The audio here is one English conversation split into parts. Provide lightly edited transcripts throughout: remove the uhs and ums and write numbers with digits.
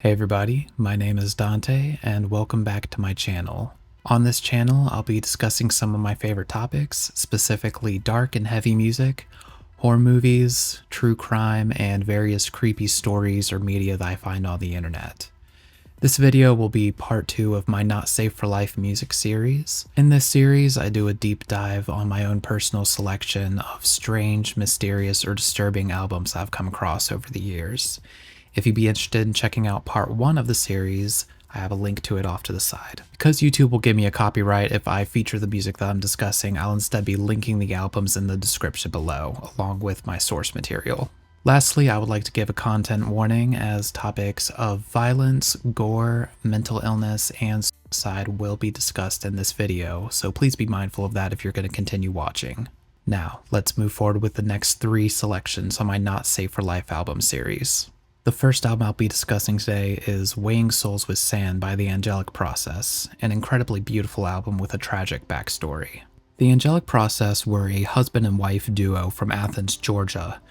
Hey everybody, my name is Dante and welcome back to my channel. On this channel, I'll be discussing some of my favorite topics, specifically dark and heavy music, horror movies, true crime, and various creepy stories or media that I find on the internet. This video will be part 2 of my Not Safe for Life music series. In this series, I do a deep dive on my own personal selection of strange, mysterious, or disturbing albums I've come across over the years. If you'd be interested in checking out part 1 of the series, I have a link to it off to the side. Because YouTube will give me a copyright if I feature the music that I'm discussing, I'll instead be linking the albums in the description below, along with my source material. Lastly, I would like to give a content warning as topics of violence, gore, mental illness, and suicide will be discussed in this video, so please be mindful of that if you're going to continue watching. Now, let's move forward with the next 3 selections on my Not Safe for Life album series. The first album I'll be discussing today is Weighing Souls with Sand by the Angelic Process, an incredibly beautiful album with a tragic backstory. The Angelic Process were a husband and wife duo from Athens, Georgia.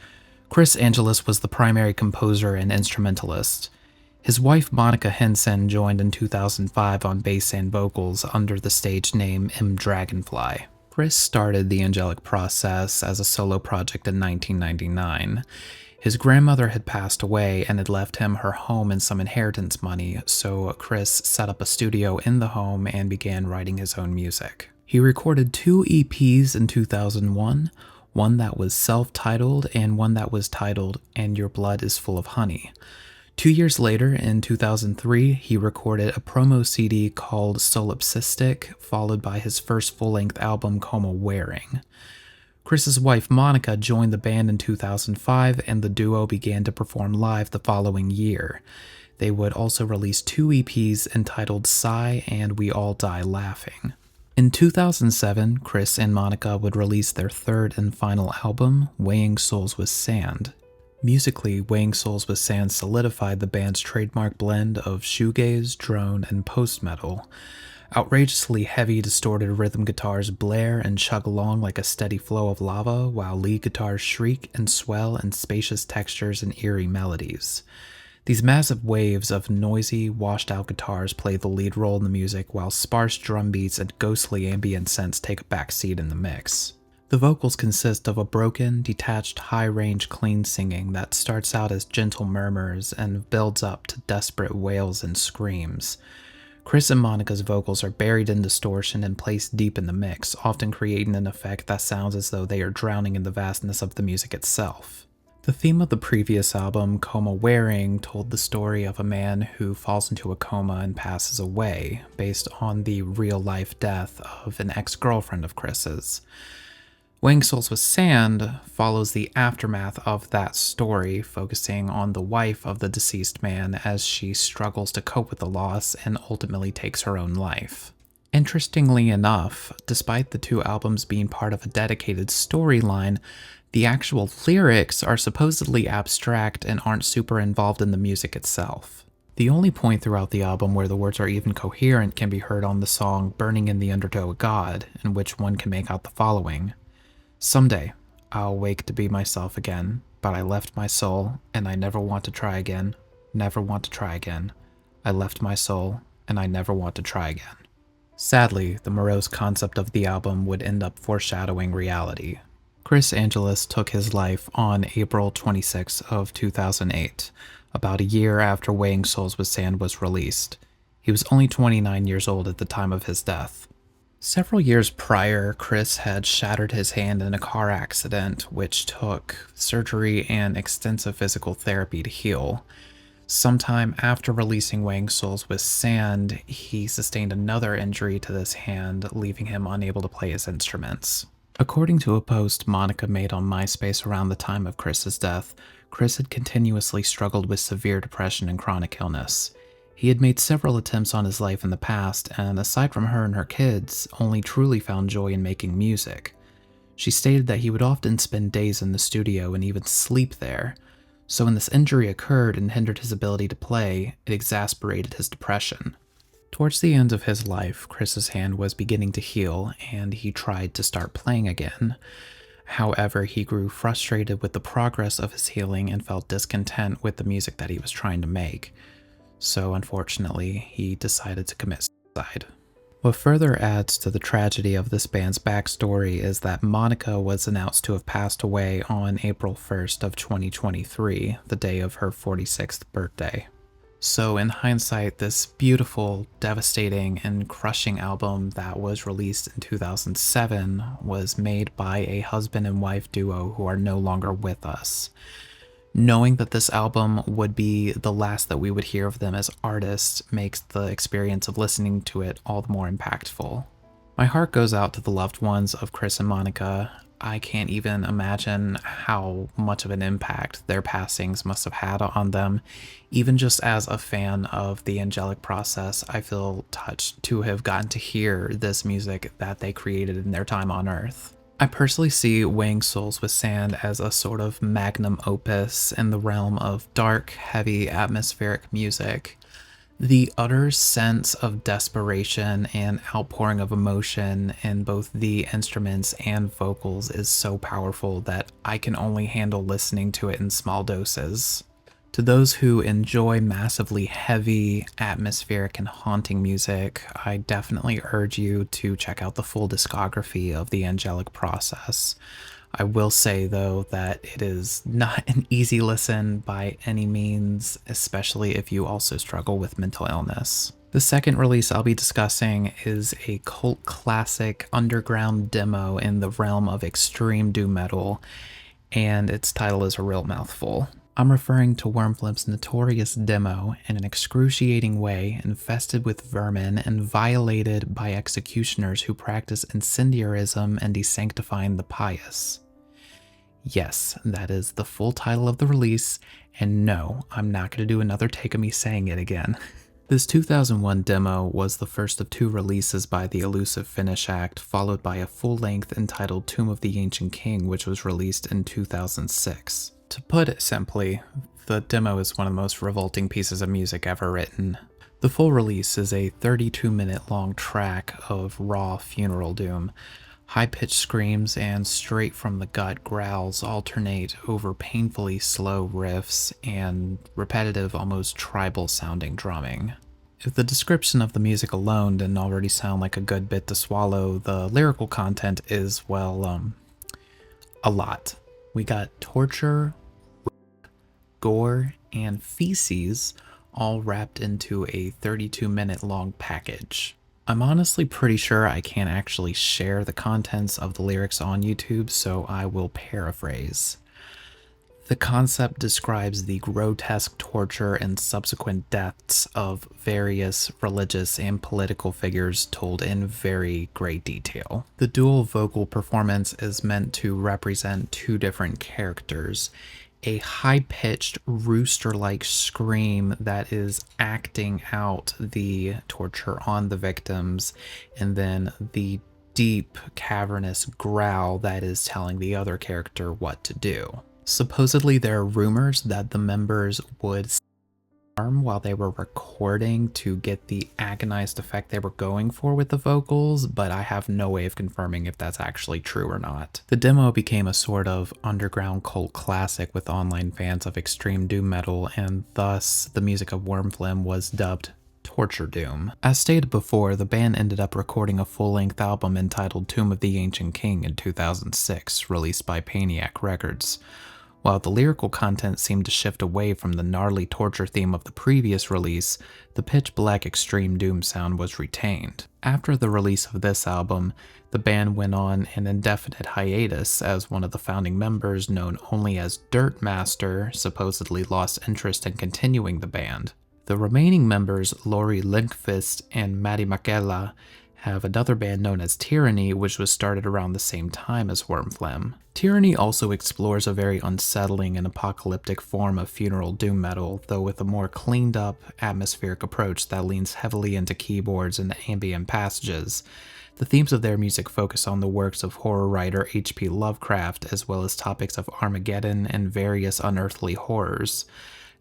Chris Angelus was the primary composer and instrumentalist. His wife Monica Henson joined in 2005 on bass and vocals under the stage name M. Dragonfly. Chris started the Angelic Process as a solo project in 1999. His grandmother had passed away and had left him her home and some inheritance money, so Chris set up a studio in the home and began writing his own music. He recorded 2 EPs in 2001, one that was self-titled and one that was titled And Your Blood is Full of Honey. 2 years later, in 2003, he recorded a promo CD called Solipsistic, followed by his first full-length album Coma Wearing. Chris's wife Monica joined the band in 2005 and the duo began to perform live the following year. They would also release 2 EPs entitled Sigh and We All Die Laughing. In 2007, Chris and Monica would release their third and final album, Weighing Souls with Sand. Musically, Weighing Souls with Sand solidified the band's trademark blend of shoegaze, drone, and post-metal. Outrageously heavy, distorted rhythm guitars blare and chug along like a steady flow of lava, while lead guitars shriek and swell in spacious textures and eerie melodies. These massive waves of noisy, washed-out guitars play the lead role in the music, while sparse drum beats and ghostly ambient synths take a backseat in the mix. The vocals consist of a broken, detached, high-range clean singing that starts out as gentle murmurs and builds up to desperate wails and screams. Chris and Monica's vocals are buried in distortion and placed deep in the mix, often creating an effect that sounds as though they are drowning in the vastness of the music itself. The theme of the previous album, Coma Wearing, told the story of a man who falls into a coma and passes away, based on the real-life death of an ex-girlfriend of Chris's. Weighing Souls with Sand follows the aftermath of that story, focusing on the wife of the deceased man as she struggles to cope with the loss and ultimately takes her own life. Interestingly enough, despite the 2 albums being part of a dedicated storyline, the actual lyrics are supposedly abstract and aren't super involved in the music itself. The only point throughout the album where the words are even coherent can be heard on the song Burning in the Undertow of God, in which one can make out the following. Someday, I'll wake to be myself again, but I left my soul, and I never want to try again, never want to try again. I left my soul, and I never want to try again. Sadly, the morose concept of the album would end up foreshadowing reality. Chris Angelus took his life on April 26 of 2008, about a year after Weighing Souls with Sand was released. He was only 29 years old at the time of his death. Several years prior, Chris had shattered his hand in a car accident, which took surgery and extensive physical therapy to heal. Sometime after releasing Weighing Souls with Sand, he sustained another injury to this hand, leaving him unable to play his instruments. According to a post Monica made on MySpace around the time of Chris's death, Chris had continuously struggled with severe depression and chronic illness. He had made several attempts on his life in the past, and aside from her and her kids, only truly found joy in making music. She stated that he would often spend days in the studio and even sleep there, so when this injury occurred and hindered his ability to play, it exasperated his depression. Towards the end of his life, Chris's hand was beginning to heal, and he tried to start playing again. However, he grew frustrated with the progress of his healing and felt discontent with the music that he was trying to make. so unfortunately, he decided to commit suicide. What further adds to the tragedy of this band's backstory is that Monica was announced to have passed away on April 1st of 2023, the day of her 46th birthday. So in hindsight, this beautiful, devastating, and crushing album that was released in 2007 was made by a husband and wife duo who are no longer with us. Knowing that this album would be the last that we would hear of them as artists makes the experience of listening to it all the more impactful. My heart goes out to the loved ones of Chris and Monica. I can't even imagine how much of an impact their passings must have had on them. Even just as a fan of the Angelic Process, I feel touched to have gotten to hear this music that they created in their time on Earth. I personally see Weighing Souls with Sand as a sort of magnum opus in the realm of dark, heavy, atmospheric music. The utter sense of desperation and outpouring of emotion in both the instruments and vocals is so powerful that I can only handle listening to it in small doses. To those who enjoy massively heavy, atmospheric, and haunting music, I definitely urge you to check out the full discography of the Angelic Process. I will say, though, that it is not an easy listen by any means, especially if you also struggle with mental illness. The second release I'll be discussing is a cult classic underground demo in the realm of extreme doom metal, and its title is a real mouthful. I'm referring to Wormphlegm's notorious demo in an excruciating way, infested with vermin and violated by executioners who practice incendiarism and desanctifying the pious. Yes, that is the full title of the release, and no, I'm not going to do another take of me saying it again. This 2001 demo was the first of two releases by the elusive Finnish act, followed by a full-length entitled Tomb of the Ancient King, which was released in 2006. To put it simply, the demo is one of the most revolting pieces of music ever written. The full release is a 32-minute long track of raw funeral doom. High-pitched screams and straight-from-the-gut growls alternate over painfully slow riffs and repetitive, almost tribal-sounding drumming. If the description of the music alone didn't already sound like a good bit to swallow, the lyrical content is, well, a lot. We got torture, gore, and feces all wrapped into a 32-minute long package. I'm honestly pretty sure I can't actually share the contents of the lyrics on YouTube, so I will paraphrase. The concept describes the grotesque torture and subsequent deaths of various religious and political figures told in very great detail. The dual vocal performance is meant to represent two different characters. A high-pitched rooster-like scream that is acting out the torture on the victims, and then the deep, cavernous growl that is telling the other character what to do. Supposedly, there are rumors that the members would arm while they were recording to get the agonized effect they were going for with the vocals, but I have no way of confirming if that's actually true or not. The demo became a sort of underground cult classic with online fans of extreme doom metal, and thus the music of Wormphlegm was dubbed Torture Doom. As stated before, the band ended up recording a full-length album entitled Tomb of the Ancient King in 2006, released by Paniac Records. While the lyrical content seemed to shift away from the gnarly torture theme of the previous release, the pitch-black extreme doom sound was retained. After the release of this album, the band went on an indefinite hiatus as one of the founding members, known only as Dirt Master, supposedly lost interest in continuing the band. The remaining members, Lori Lindqvist and Matti Mäkelä, have another band known as Tyranny, which was started around the same time as Wormphlegm. Tyranny also explores a very unsettling and apocalyptic form of funeral doom metal, though with a more cleaned up, atmospheric approach that leans heavily into keyboards and ambient passages. The themes of their music focus on the works of horror writer H.P. Lovecraft, as well as topics of Armageddon and various unearthly horrors.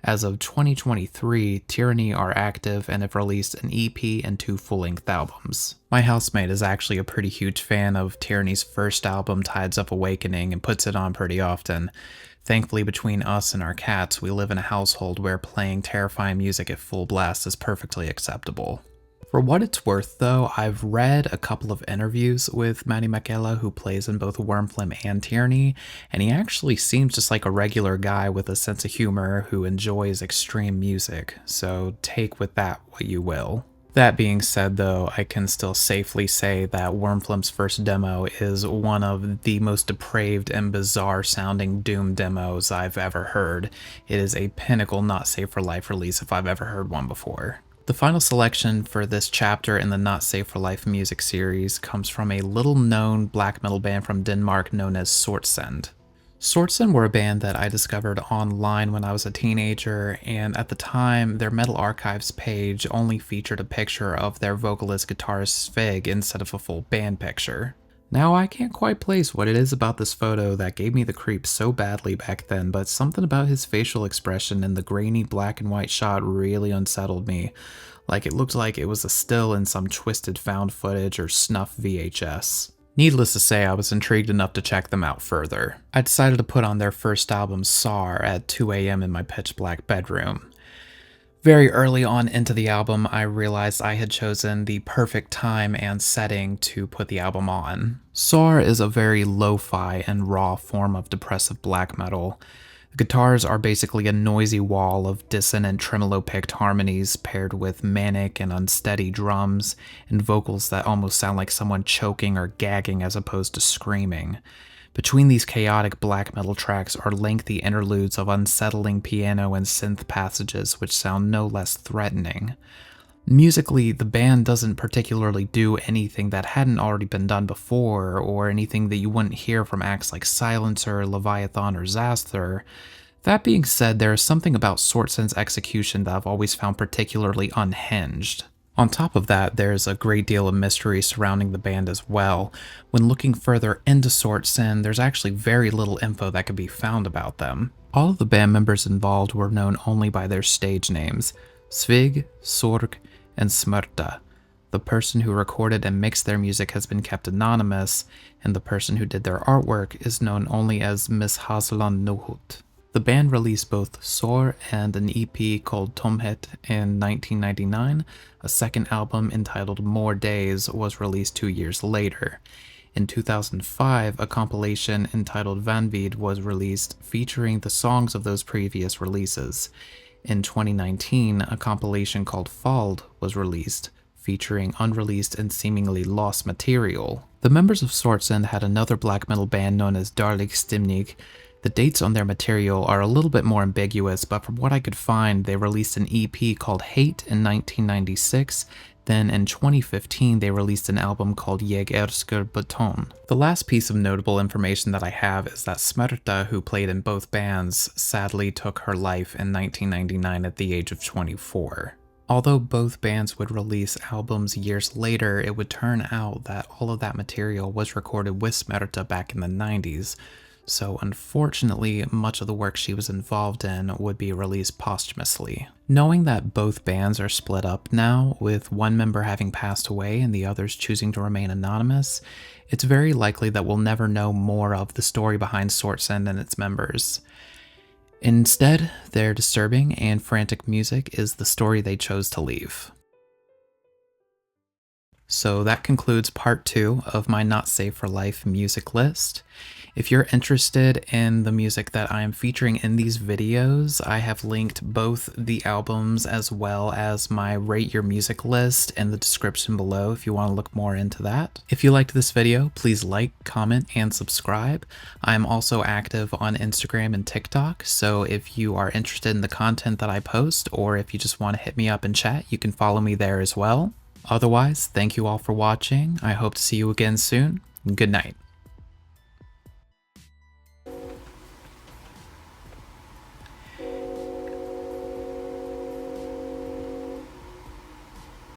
As of 2023, Tyranny are active and have released an EP and 2 full-length albums. My housemate is actually a pretty huge fan of Tyranny's first album, Tides of Awakening, and puts it on pretty often. Thankfully, between us and our cats, we live in a household where playing terrifying music at full blast is perfectly acceptable. For what it's worth though, I've read a couple of interviews with Manny Makela, who plays in both Wormphlegm and Tyranny, and he actually seems just like a regular guy with a sense of humor who enjoys extreme music, so take with that what you will. That being said though, I can still safely say that Wormphlegm's first demo is one of the most depraved and bizarre sounding Doom demos I've ever heard. It is a pinnacle Not Safe for Life release if I've ever heard one before. The final selection for this chapter in the Not Safe for Life music series comes from a little-known black metal band from Denmark known as Sortsind. Sortsind were a band that I discovered online when I was a teenager, and at the time, their Metal Archives page only featured a picture of their vocalist guitarist Svig instead of a full band picture. Now, I can't quite place what it is about this photo that gave me the creeps so badly back then, but something about his facial expression in the grainy black and white shot really unsettled me. Like it looked like it was a still in some twisted found footage or snuff VHS. Needless to say, I was intrigued enough to check them out further. I decided to put on their first album, Sar, at 2 a.m. in my pitch black bedroom. Very early on into the album, I realized I had chosen the perfect time and setting to put the album on. Sar is a very lo-fi and raw form of depressive black metal. The guitars are basically a noisy wall of dissonant tremolo-picked harmonies paired with manic and unsteady drums and vocals that almost sound like someone choking or gagging as opposed to screaming. Between these chaotic black metal tracks are lengthy interludes of unsettling piano and synth passages which sound no less threatening. Musically, the band doesn't particularly do anything that hadn't already been done before, or anything that you wouldn't hear from acts like Silencer, Leviathan, or Xasther. That being said, there is something about Sortsense Execution that I've always found particularly unhinged. On top of that, there's a great deal of mystery surrounding the band as well. When looking further into Sortsind, there's actually very little info that can be found about them. All of the band members involved were known only by their stage names, Svig, Sorg, and Smrta. The person who recorded and mixed their music has been kept anonymous, and the person who did their artwork is known only as Miss Haseland Nohut. The band released both Sor and an EP called Tomhet in 1999. A second album entitled More Days was released 2 years later. In 2005, a compilation entitled Vanvid was released featuring the songs of those previous releases. In 2019, a compilation called Fald was released, featuring unreleased and seemingly lost material. The members of Sortsind had another black metal band known as Daarlig Stemning. The dates on their material are a little bit more ambiguous, but from what I could find, they released an EP called Hate in 1996, then in 2015 they released an album called Jeg elsker beton. The last piece of notable information that I have is that Smrta, who played in both bands, sadly took her life in 1999 at the age of 24. Although both bands would release albums years later, it would turn out that all of that material was recorded with Smrta back in the 90s. So unfortunately, much of the work she was involved in would be released posthumously. Knowing that both bands are split up now, with one member having passed away and the others choosing to remain anonymous, it's very likely that we'll never know more of the story behind Sortsind and its members. Instead, their disturbing and frantic music is the story they chose to leave. So that concludes part 2 of my Not Safe for Life music list. If you're interested in the music that I am featuring in these videos, I have linked both the albums as well as my Rate Your Music list in the description below if you want to look more into that. If you liked this video, please like, comment, and subscribe. I'm also active on Instagram and TikTok, so if you are interested in the content that I post, or if you just want to hit me up and chat, you can follow me there as well. Otherwise, thank you all for watching. I hope to see you again soon. Good night.